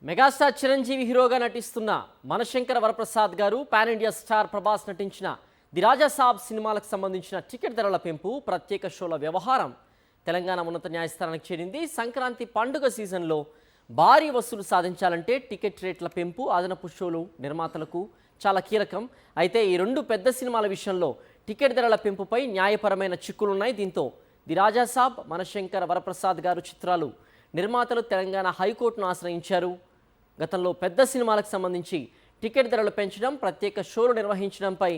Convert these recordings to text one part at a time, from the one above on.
Megastar Chiranjeevi హీరోగా నటిస్తున్న మనశంకర వరప్రసాద్ గారు పాన్ ఇండియా స్టార్ ప్రభాస్ నటించిన ది రాజా సాబ్ సినిమాలకు సంబంధించిన టికెట్ ధరల పెంపు ప్రత్యేక షోల వ్యవహారం తెలంగాణ ఉన్నత న్యాయస్థానానికి చేరింది. సంక్రాంతి పండుగ సీజన్లో భారీ వసూలు సాధించాలంటే టికెట్ రేట్ల పెంపు అదనపు షోలు నిర్మాతలకు చాలా కీలకం. అయితే ఈ రెండు పెద్ద సినిమాల విషయంలో టికెట్ ధరల పెంపుపై న్యాయపరమైన చిక్కులున్నాయి. దీంతో ది రాజా సాబ్, మనశంకర వరప్రసాద్ గారు చిత్రాలు నిర్మాతలు తెలంగాణ హైకోర్టును ఆశ్రయించారు. గతంలో పెద్ద సినిమాలకు సంబంధించి టికెట్ ధరలు పెంచడం, ప్రత్యేక షోలు నిర్వహించడంపై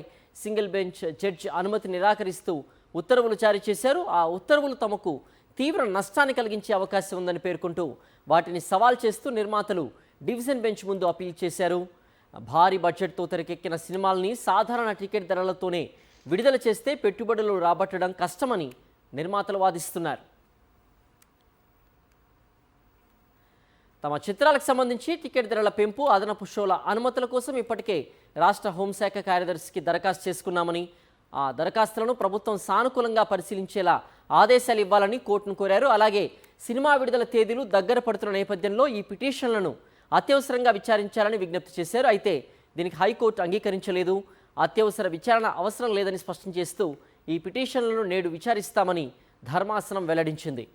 సింగిల్ బెంచ్ జడ్జి అనుమతి నిరాకరిస్తూ ఉత్తర్వులు జారీ చేశారు. ఆ ఉత్తర్వులు తమకు తీవ్ర నష్టాన్ని కలిగించే అవకాశం ఉందని పేర్కొంటూ వాటిని సవాల్ చేస్తూ నిర్మాతలు డివిజన్ బెంచ్ ముందు అప్పీల్ చేశారు. భారీ బడ్జెట్తో తెరకెక్కిన సినిమాల్ని సాధారణ టికెట్ ధరలతోనే విడుదల చేస్తే పెట్టుబడులు రాబట్టడం కష్టమని నిర్మాతలు వాదిస్తున్నారు. తమ చిత్రాలకు సంబంధించి టికెట్ ధరల పెంపు, అదనపు షోల అనుమతుల కోసం ఇప్పటికే రాష్ట్ర హోంశాఖ కార్యదర్శికి దరఖాస్తు చేసుకున్నామని, ఆ దరఖాస్తులను ప్రభుత్వం సానుకూలంగా పరిశీలించేలా ఆదేశాలు ఇవ్వాలని కోర్టును కోరారు. అలాగే సినిమా విడుదల తేదీలు దగ్గర పడుతున్న నేపథ్యంలో ఈ పిటిషన్లను అత్యవసరంగా విచారించాలని విజ్ఞప్తి చేశారు. అయితే దీనికి హైకోర్టు అంగీకరించలేదు. అత్యవసర విచారణ అవసరం లేదని స్పష్టం చేస్తూ ఈ పిటిషన్లను నేడు విచారిస్తామని ధర్మాసనం వెల్లడించింది.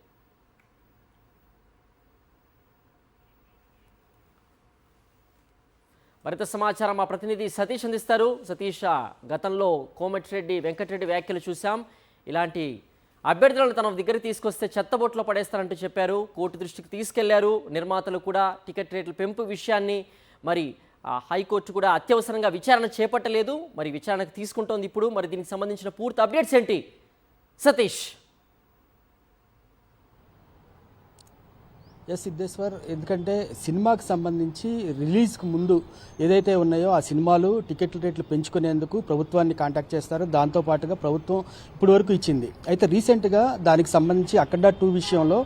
మరింత సమాచారం మా ప్రతినిధి సతీష్ అందిస్తారు. సతీష్, గతంలో కోమటిరెడ్డి వెంకటరెడ్డి వ్యాఖ్యలు చూసాం. ఇలాంటి అభ్యర్థులను తన దగ్గర తీసుకొస్తే చెత్తబొట్లో పడేస్తారంటూ చెప్పారు. కోర్టు దృష్టికి తీసుకెళ్లారు. నిర్మాతలు కూడా టికెట్ రేట్ల పెంపు విషయాన్ని మరి హైకోర్టు కూడా అత్యవసరంగా విచారణ చేపట్టలేదు. మరి విచారణకు తీసుకుంటోంది ఇప్పుడు. మరి దీనికి సంబంధించిన పూర్తి అప్డేట్స్ ఏంటి సతీష్? ఎస్ సిద్ధేశ్వర్, ఎందుకంటే సినిమాకి సంబంధించి రిలీజ్కి ముందు ఏదైతే ఉన్నాయో ఆ సినిమాలు టికెట్ల రేట్లు పెంచుకునేందుకు ప్రభుత్వాన్ని కాంటాక్ట్ చేస్తారు. దాంతోపాటుగా ప్రభుత్వం ఇప్పటి వరకు ఇచ్చింది. అయితే రీసెంట్గా దానికి సంబంధించి అఖండ 2 విషయంలో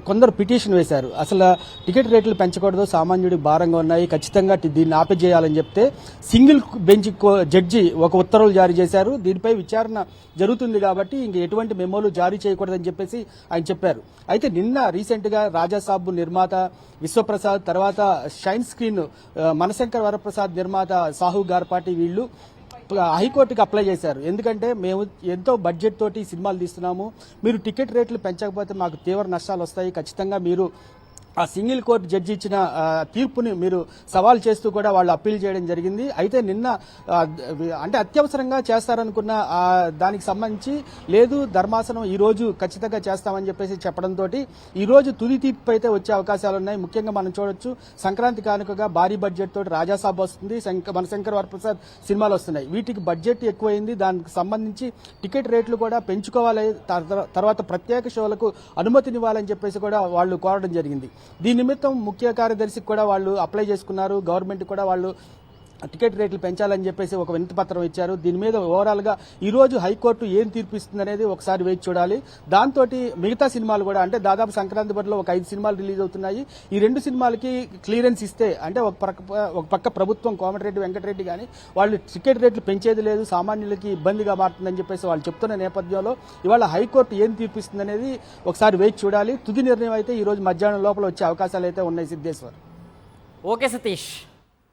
కొందరు పిటిషన్ వేశారు. అసలు టికెట్ రేట్లు పెంచకూడదు, సామాన్యుడికి భారంగా ఉన్నాయి, ఖచ్చితంగా దీన్ని ఆపేయాలని చెప్తే సింగిల్ బెంచ్ జడ్జి ఒక ఉత్తర్వులు జారీ చేశారు. దీనిపై విచారణ జరుగుతుంది కాబట్టి ఇంక ఎటువంటి మెమోలు జారీ చేయకూడదని చెప్పేసి ఆయన చెప్పారు. అయితే నిన్న రీసెంట్గా రాజాసాబ్ నిర్మాత విశ్వప్రసాద్, తర్వాత షైన్ స్క్రీన్ మనశంకర్ వరప్రసాద్ నిర్మాత సాహు గార్పాటి వీళ్ళు హైకోర్టుకి అప్లై చేశారు. ఎందుకంటే మేము ఎంతో బడ్జెట్ తోటి సినిమాలు తీస్తున్నాము, మీరు టికెట్ రేట్లు పెంచకపోతే మాకు తీవ్ర నష్టాలు వస్తాయి, ఖచ్చితంగా మీరు ఆ సింగిల్ కోర్టు జడ్జి ఇచ్చిన తీర్పుని మీరు సవాల్ చేస్తూ కూడా వాళ్ళు అప్పీల్ చేయడం జరిగింది. అయితే నిన్న అంటే అత్యవసరంగా చేస్తారనుకున్న దానికి సంబంధించి లేదు, ధర్మాసనం ఈ రోజు ఖచ్చితంగా చేస్తామని చెప్పేసి చెప్పడంతో ఈ రోజు తుది తీర్పు అయితే వచ్చే అవకాశాలు ఉన్నాయి. ముఖ్యంగా మనం చూడొచ్చు, సంక్రాంతి కానుకగా భారీ బడ్జెట్ తోటి రాజాసాబ్ వస్తుంది, మనశంకర్ వరప్రసాద్ సినిమాలు వస్తున్నాయి. వీటికి బడ్జెట్ ఎక్కువైంది. దానికి సంబంధించి టికెట్ రేట్లు కూడా పెంచుకోవాలి, తర్వాత ప్రత్యేక షోలకు అనుమతినివ్వాలని చెప్పేసి కూడా వాళ్ళు కోరడం జరిగింది. దీని నిమిత్తం ముఖ్య కార్యదర్శికి కూడా వాళ్ళు అప్లై చేసుకున్నారు. గవర్నమెంట్ కూడా వాళ్ళు టికెట్ రేట్లు పెంచాలని చెప్పేసి ఒక వినతి పత్రం ఇచ్చారు. దీని మీద ఓవరాల్ గా ఈ రోజు హైకోర్టు ఏం తీర్పు ఇస్తుంది అనేది ఒకసారి వేచి చూడాలి. దాంతో మిగతా సినిమాలు కూడా, అంటే దాదాపు సంక్రాంతి బరిలో ఒక 5 సినిమాలు రిలీజ్ అవుతున్నాయి. ఈ 2 సినిమాలకి క్లియరెన్స్ ఇస్తే, అంటే ఒక పక్క ప్రభుత్వం కోమటిరెడ్డి వెంకటరెడ్డి కానీ వాళ్ళు టికెట్ రేట్లు పెంచేది లేదు, సామాన్యులకి ఇబ్బందిగా మారుతుందని చెప్పేసి వాళ్ళు చెప్తున్న నేపథ్యంలో ఇవాళ హైకోర్టు ఏం తీర్పు ఇస్తుంది అనేది ఒకసారి వేచి చూడాలి. తుది నిర్ణయం అయితే ఈ రోజు మధ్యాహ్నం లోపల వచ్చే అవకాశాలు అయితే ఉన్నాయి సిద్ధేశ్వర్. ఓకే సతీష్.